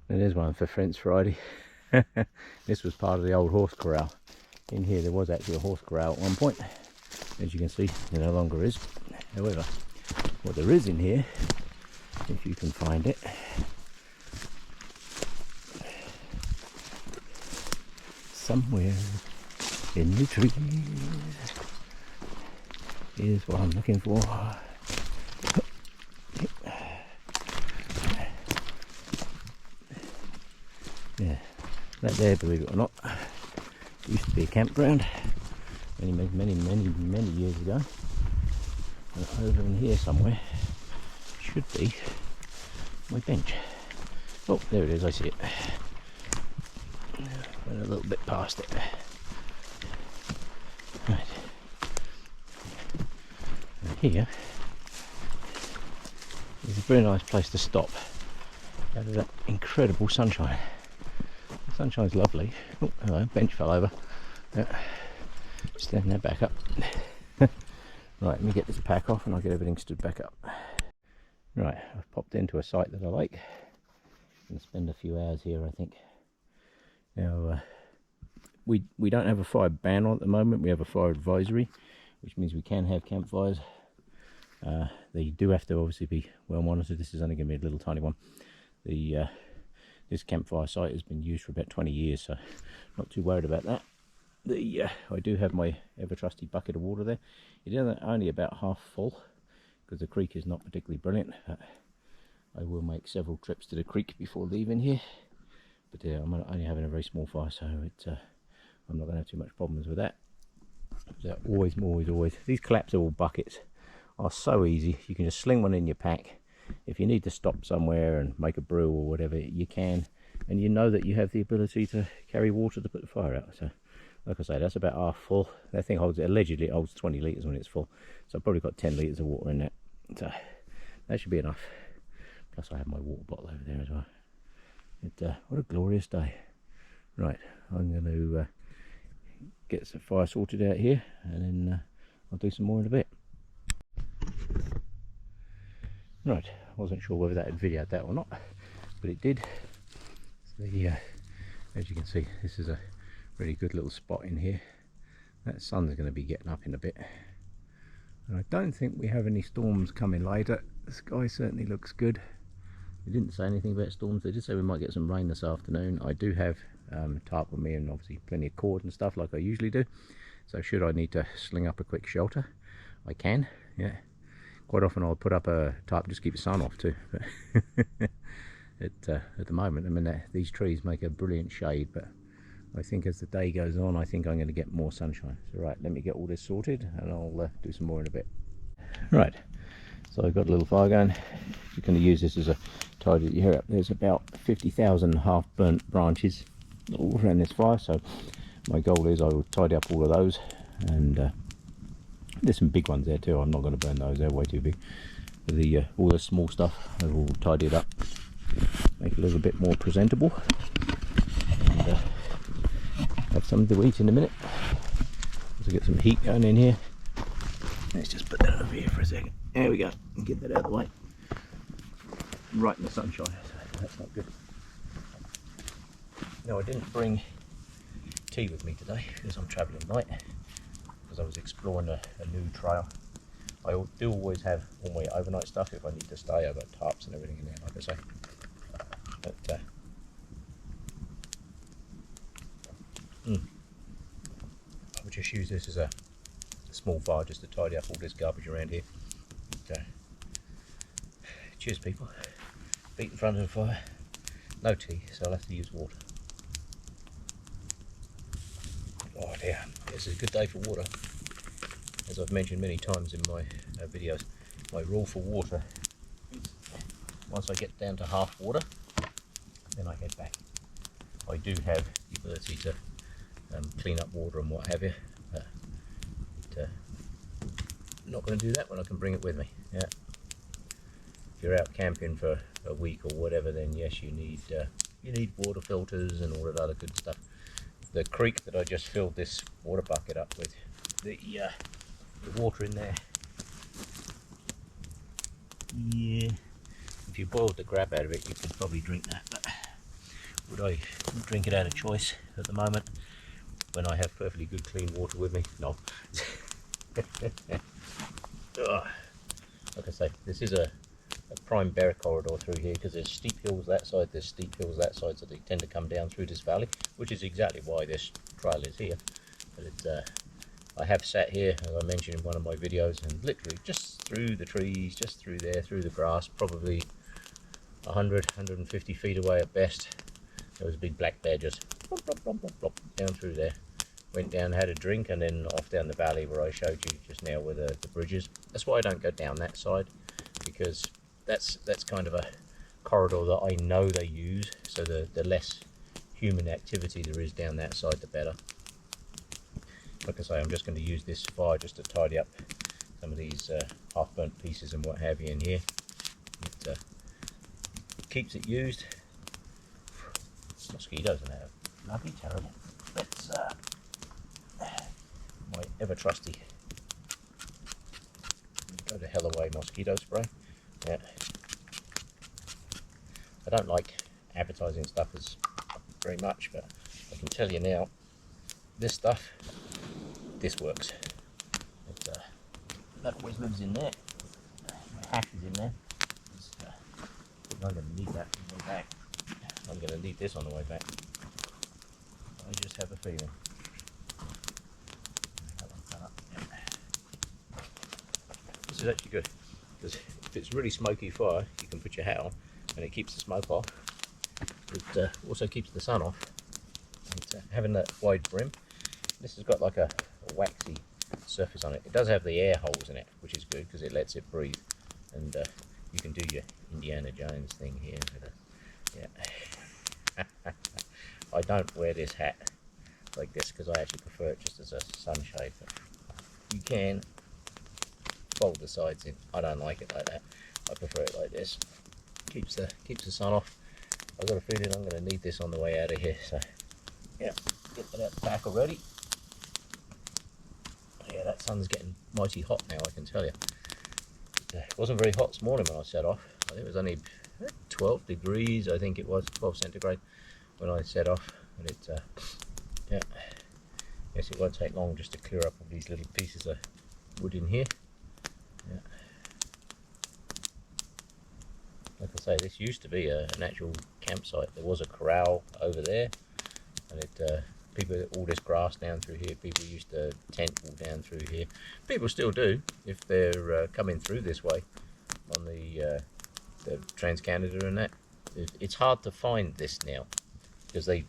And there's one for Friends Friday. This was part of the old horse corral. In here there was actually a horse corral at one point. As you can see, there no longer is. However, what there is in here, if you can find it, somewhere in the trees, is what I'm looking for. Yeah, that there, believe it or not, used to be a campground many years ago. And over in here somewhere should be my bench. Oh, there it is, I see it. Went a little bit past it. Right. And here is a very nice place to stop out of that incredible sunshine. The sunshine's lovely. Oh, hello, bench fell over. Stand that back up. Right, let me get this pack off and I'll get everything stood back up. Right, I've popped into a site that I like. I'm going to spend a few hours here, I think. Now, we don't have a fire ban on at the moment. We have a fire advisory, which means we can have campfires. They do have to obviously be well monitored. This is only going to be a little tiny one. This campfire site has been used for about 20 years, so not too worried about that. I do have my ever trusty bucket of water there. It is only about half full because the creek is not particularly brilliant. I will make several trips to the creek before leaving here, but I'm only having a very small fire, so I'm not going to have too much problems with that. So always, these collapsible buckets are so easy. You can just sling one in your pack. If you need to stop somewhere and make a brew or whatever, you can, and you know that you have the ability to carry water to put the fire out. So like I say, that's about half full. That thing allegedly holds 20 litres when it's full, so I've probably got 10 litres of water in that, so that should be enough. Plus I have my water bottle over there as well. What a glorious day. Right, I'm going to get some fire sorted out here, and then I'll do some more in a bit. Right, I wasn't sure whether that had videoed that or not, but it did. So as you can see, this is a really good little spot in here. That sun's going to be getting up in a bit, and I don't think we have any storms coming later. The sky certainly looks good. They didn't say anything about storms. They did say we might get some rain this afternoon. I do have tarp with me and obviously plenty of cord and stuff like I usually do, so should I need to sling up a quick shelter, I can. Yeah, quite often I'll put up a tarp just to keep the sun off too. At the moment, I mean, these trees make a brilliant shade, but I think as the day goes on, I think I'm going to get more sunshine. So right, let me get all this sorted and I'll do some more in a bit. Right, so I've got a little fire going. I'm going to use this as a tidy here up. There's about 50,000 half burnt branches all around this fire, so my goal is I will tidy up all of those, and there's some big ones there too. I'm not going to burn those, they're way too big. All the small stuff, I will tidy it up, make it a little bit more presentable, and have something to eat in a minute. Let's get some heat going in here. Let's just put that over here for a second. There we go, and get that out of the way. Right in the sunshine, so that's not good. No, I didn't bring tea with me today because I'm travelling light, because I was exploring a new trail. I do always have all my overnight stuff if I need to stay. I've got tarps and everything in there, like I say. But I would just use this as a small fire just to tidy up all this garbage around here. But, cheers people. Feet in front of the fire. No tea, so I'll have to use water. Oh dear, this is a good day for water. As I've mentioned many times in my videos, my rule for water is once I get down to half water, then I head back. I do have the ability to clean up water and what have you, but I'm not going to do that when I can bring it with me. Yeah. If you're out camping for a week or whatever, then yes, you need water filters and all that other good stuff. The creek that I just filled this water bucket up with, the water in there, yeah, if you boiled the crap out of it, you could probably drink that, but Would I drink it out of choice at the moment when I have perfectly good clean water with me? No. Like I say, this is a prime bear corridor through here because there's steep hills that side, there's steep hills that side, so they tend to come down through this valley, which is exactly why this trail is here. But I have sat here, as I mentioned in one of my videos, and literally just through the trees, just through there, through the grass, probably 100, 150 feet away at best, there was a big black bear just plop, plop, plop, plop, plop, down through there. Went down, had a drink, and then off down the valley where I showed you just now where the bridges. That's why I don't go down that side, because that's kind of a corridor that I know they use, so the less human activity there is down that side, the better. Like I say, I'm just going to use this fire just to tidy up some of these half-burnt pieces and what have you in here. It keeps it used. Mosquitoes and that are bloody terrible. Let's my ever trusty go to hell away mosquito spray. Yeah, I don't like advertising stuff as very much, but I can tell you now, this stuff, this works. That always lives in there. My hack is in there. I'm going to need that on the way back. I'm going to need this on the way back. I just have a feeling. This is actually good, because if it's really smoky fire, you can put your hat on and it keeps the smoke off. It also keeps the sun off. And, having that wide brim, this has got like a waxy surface on it. It does have the air holes in it, which is good because it lets it breathe. And you can do your Indiana Jones thing here. Yeah. I don't wear this hat like this because I actually prefer it just as a sunshade. But you can fold the sides in. I don't like it like that. I prefer it like this. Keeps the sun off. I've got a feeling I'm going to need this on the way out of here. So yeah, get that out the back already. Yeah, that sun's getting mighty hot now, I can tell you. It wasn't very hot this morning when I set off. I think it was only 12 degrees, I think it was, 12 centigrade when I set off. And it, yeah, guess it won't take long just to clear up all these little pieces of wood in here. Yeah. Like I say, this used to be an actual campsite. There was a corral over there, and it people, all this grass down through here, people used to tent all down through here. People still do if they're coming through this way on the Trans-Canada and that. It's hard to find this now because they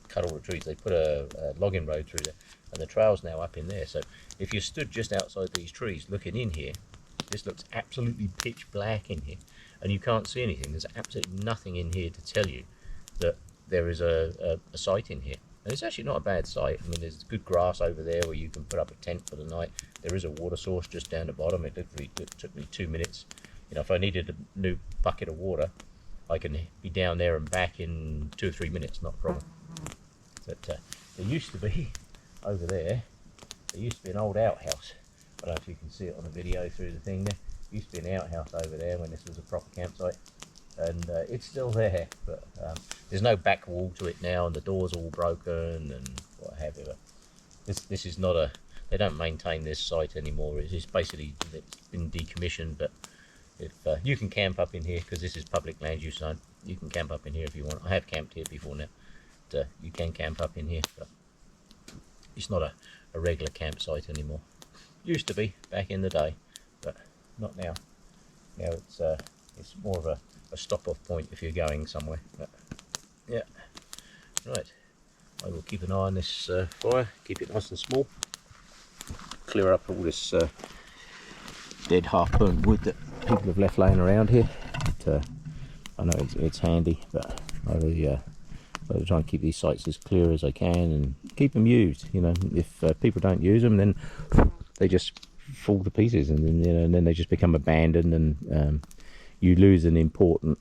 cut all the trees. They put a logging road through there, and the trail's now up in there. So if you stood just outside these trees looking in here, this looks absolutely pitch black in here, and you can't see anything. There's absolutely nothing in here to tell you that there is a site in here. And it's actually not a bad site. I mean, there's good grass over there where you can put up a tent for the night. There is a water source just down the bottom. It took me 2 minutes. You know, if I needed a new bucket of water, I can be down there and back in 2 or 3 minutes, not a problem. But there used to be, over there used to be an old outhouse. I don't know if you can see it on the video through the thing there. There used to be an outhouse over there when this was a proper campsite. And it's still there, but there's no back wall to it now, and the door's all broken and what have you. This is not a, they don't maintain this site anymore. It's basically, it's been decommissioned. But if you can camp up in here, because this is public land use zone, you can camp up in here if you want. I have camped here before now. But, you can camp up in here, but it's not a regular campsite anymore. Used to be back in the day, but not now. Now it's more of a stop-off point if you're going somewhere. But, yeah, right. I will keep an eye on this fire. Keep it nice and small. Clear up all this dead half-burnt wood that people have left laying around here. But, I know it's handy, but I really try and keep these sites as clear as I can and keep them used. You know, if people don't use them, then they just fall to pieces, and then, you know, and then they just become abandoned, and you lose an important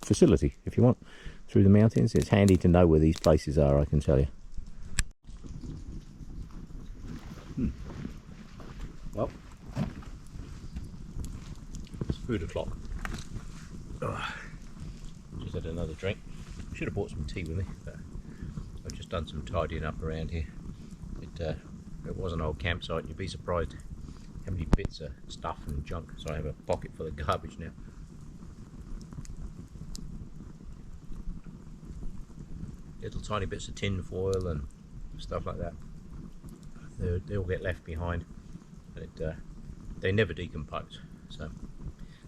facility, if you want, through the mountains. It's handy to know where these places are, I can tell you. Well, it's food o'clock. just had another drink. Should have brought some tea with me, but I've just done some tidying up around here. It was an old campsite, and you'd be surprised how many bits of stuff and junk. So I have a pocket full of garbage now. Little tiny bits of tin foil and stuff like that. They all get left behind, but they never decompose, so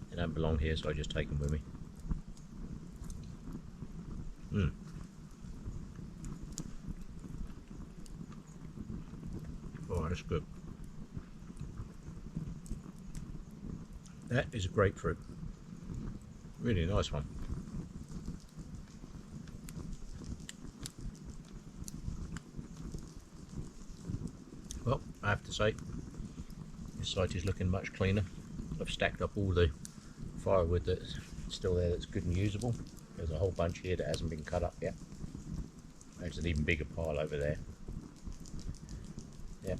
they don't belong here, so I just take them with me. Oh, that's good. That is a grapefruit. Really nice one. Well, I have to say, this site is looking much cleaner. I've stacked up all the firewood that's still there that's good and usable. There's a whole bunch here that hasn't been cut up yet. There's an even bigger pile over there. Yeah,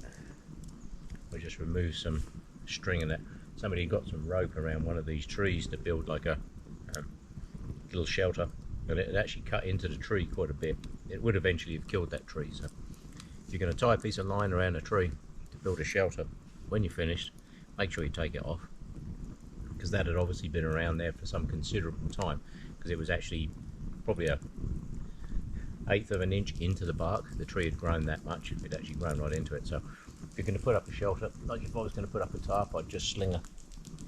I just removed some string in that. Somebody got some rope around one of these trees to build like a little shelter, but it had actually cut into the tree quite a bit. It would eventually have killed that tree, so if you're going to tie a piece of line around a tree to build a shelter, when you're finished, make sure you take it off, because that had obviously been around there for some considerable time, because it was actually probably a 1/8 of an inch into the bark. The tree had grown that much, it had actually grown right into it. So if you're going to put up a shelter, like if I was going to put up a tarp, I'd just sling a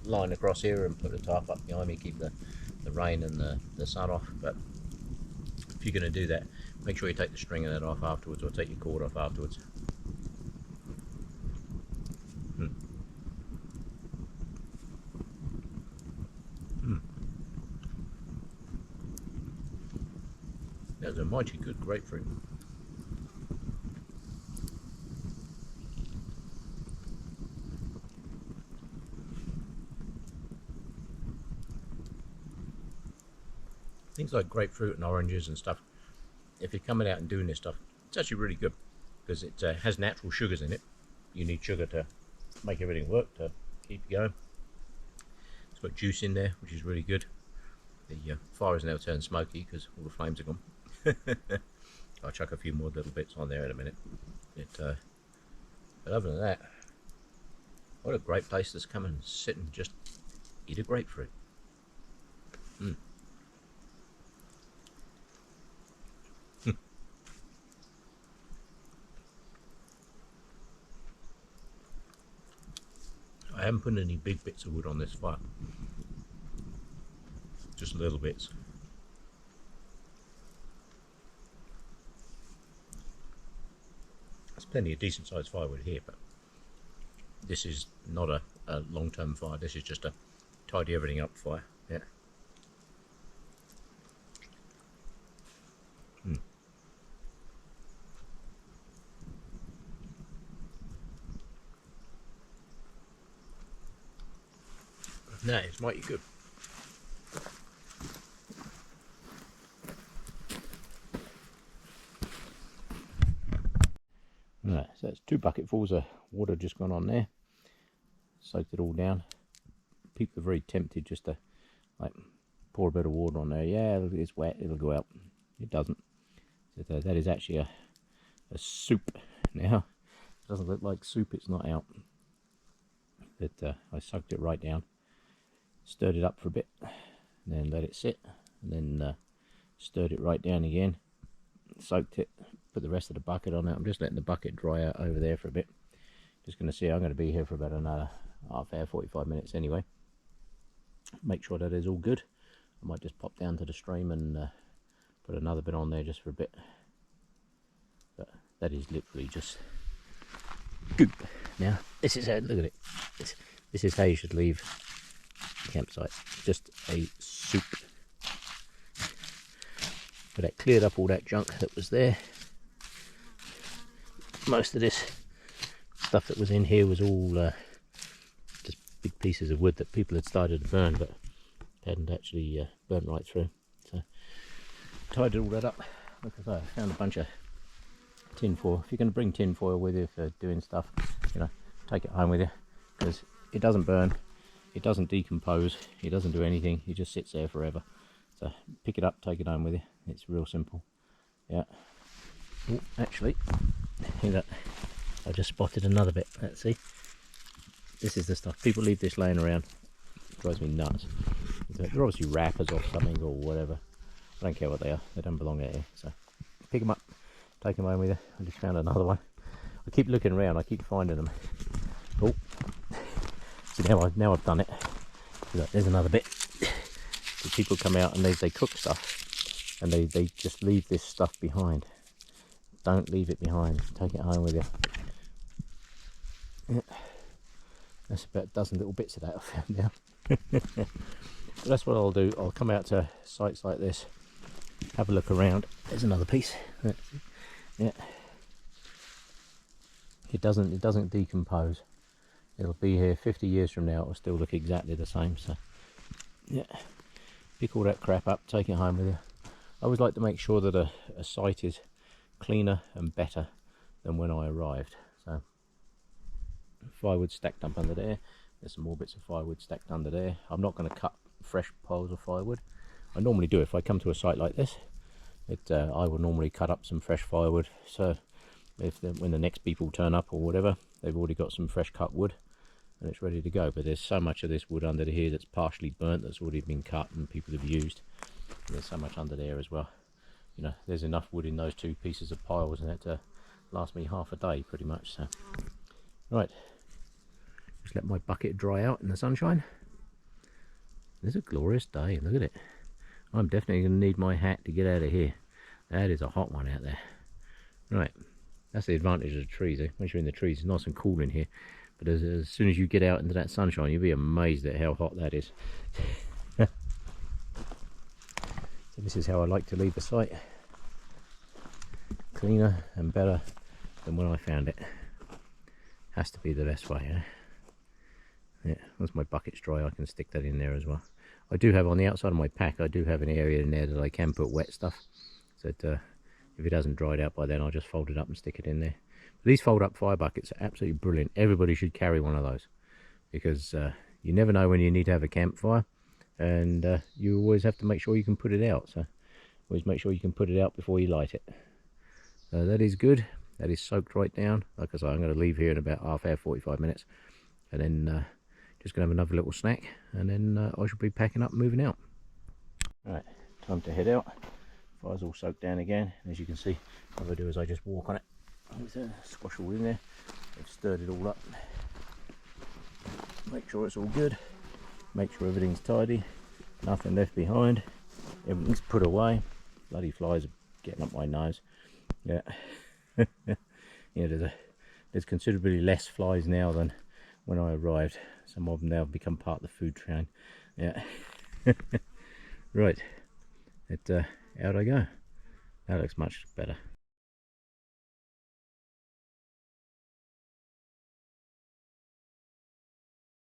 line across here and put a tarp up behind me, keep the rain and the sun off. But if you're going to do that, make sure you take the string of that off afterwards, or take your cord off afterwards. That's a mighty good grapefruit. Things like grapefruit and oranges and stuff, if you're coming out and doing this stuff, it's actually really good, because it has natural sugars in it. You need sugar to make everything work, to keep you going. It's got juice in there, which is really good. The fire has now turned smoky because all the flames are gone. I'll chuck a few more little bits on there in a minute. But other than that, what a great place to come and sit and just eat a grapefruit. I haven't put any big bits of wood on this fire, just little bits. There's plenty of decent sized firewood here, but this is not a long-term fire. This is just a tidy everything up fire. Yeah. No, it's mighty good. Right, so that's 2 bucketfuls of water just gone on there. Soaked it all down. People are very tempted just to like pour a bit of water on there. Yeah, it's wet, it'll go out. It doesn't. So that is actually a soup now. It doesn't look like soup, it's not out. But I soaked it right down. Stirred it up for a bit, and then let it sit, and then stirred it right down again, soaked it, put the rest of the bucket on it. I'm just letting the bucket dry out over there for a bit. Just going to see, I'm going to be here for about another half hour, 45 minutes anyway. Make sure that is all good. I might just pop down to the stream and put another bit on there just for a bit. But that is literally just goop. Now, this is how, look at it. This is how you should leave the campsite. Just a soup. But that cleared up all that junk that was there. Most of this stuff that was in here was all just big pieces of wood that people had started to burn, but hadn't actually burnt right through. So tied all that up. Like I say, I found a bunch of tin foil. If you're going to bring tin foil with you for doing stuff, you know, take it home with you, because it doesn't burn, it doesn't decompose, it doesn't do anything, it just sits there forever. pick it up, take it home with you. It's real simple. Yeah. Oh, actually, look, I just spotted another bit. Let's see. This is the stuff. People leave this laying around. It drives me nuts. They're obviously wrappers or something or whatever. I don't care what they are. They don't belong out here. So pick them up, take them home with you. I just found another one. I keep looking around. I keep finding them. Oh, see now I've done it. Look, there's another bit. So people come out and they cook stuff, and they just leave this stuff behind. Don't leave it behind. Take it home with you. Yeah. That's about a dozen little bits of that I found now. But that's what I'll do. I'll come out to sites like this, have a look around. There's another piece. Yeah. It doesn't decompose. It'll be here 50 years from now. It'll still look exactly the same. So yeah, pick all that crap up, take it home with you. I always like to make sure that a site is cleaner and better than when I arrived. So firewood stacked up under there. There's some more bits of firewood stacked under there. I'm not going to cut fresh piles of firewood. I normally do if I come to a site like this. I will normally cut up some fresh firewood, so when the next people turn up or whatever, they've already got some fresh cut wood and it's ready to go. But there's so much of this wood under here that's partially burnt, that's already been cut and people have used. And there's so much under there as well. You know, there's enough wood in those two pieces of piles and that to last me half a day pretty much. So right, just let my bucket dry out in the sunshine. It's a glorious day, look at it. I'm definitely going to need my hat to get out of here. That is a hot one out there. Right, that's the advantage of the trees. Once you're in the trees, it's nice and cool in here. But as soon as you get out into that sunshine, you'll be amazed at how hot that is. So this is how I like to leave the site. Cleaner and better than when I found it. Has to be the best way, eh? Yeah, once my bucket's dry, I can stick that in there as well. I do have on the outside of my pack, I do have an area in there that I can put wet stuff. So that if it hasn't dried out by then, I'll just fold it up and stick it in there. But these fold up fire buckets are absolutely brilliant. Everybody should carry one of those, because you never know when you need to have a campfire, and you always have to make sure you can put it out. So always make sure you can put it out before you light it. So that is good. That is soaked right down. Like I say, I'm going to leave here in about half hour, 45 minutes, and then just going to have another little snack, and then I shall be packing up and moving out. Right, time to head out. Fire's all soaked down again. As you can see, what I do is I just walk on it. Squash all in there. I've stirred it all up. Make sure it's all good. Make sure everything's tidy. Nothing left behind. Everything's put away. Bloody flies are getting up my nose. Yeah. Yeah, there's considerably less flies now than when I arrived. Some of them now have become part of the food chain. Yeah. Right. Out I go. That looks much better.